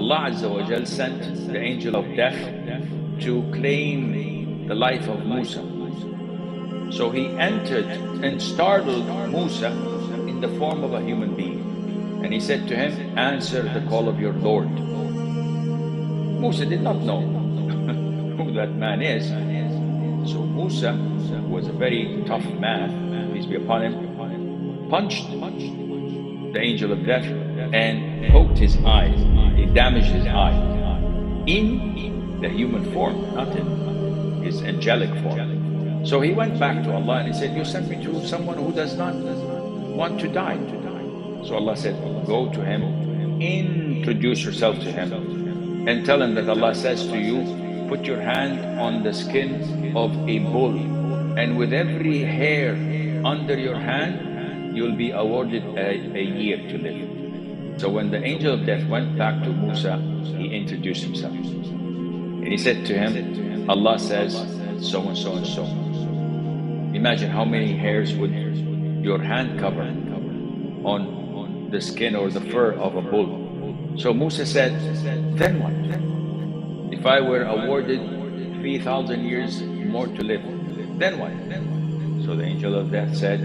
Allah Azza wa Jal sent the angel of death to claim the life of Musa. So he entered and startled Musa in the form of a human being. And he said to him, answer the call of your Lord. Musa did not know who that man is. So Musa, who was a very tough man, peace be upon him, punched the angel of death and poked his eye. He damaged his eye in the human form, not in his angelic form. So he went back to Allah and he said, you sent me to someone who does not want to die. So Allah said, go to him, introduce yourself to him and tell him that Allah says to you, put your hand on the skin of a bull, and with every hair under your hand you'll be awarded a year to live. So when the angel of death went back to Musa, he introduced himself and he said to him, Allah says so and so and so. Imagine how many hairs would your hand cover on the skin or the fur of a bull. So Musa said, then what? If I were awarded 3,000 years more to live, then what? So the angel of death said,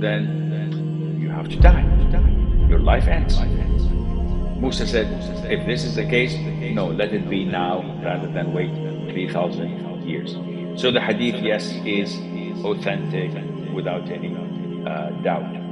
then you have to die. Your life ends. Musa said, if this is the case, no, let it be now rather than wait 3,000 years. So the hadith, yes, is authentic without any doubt.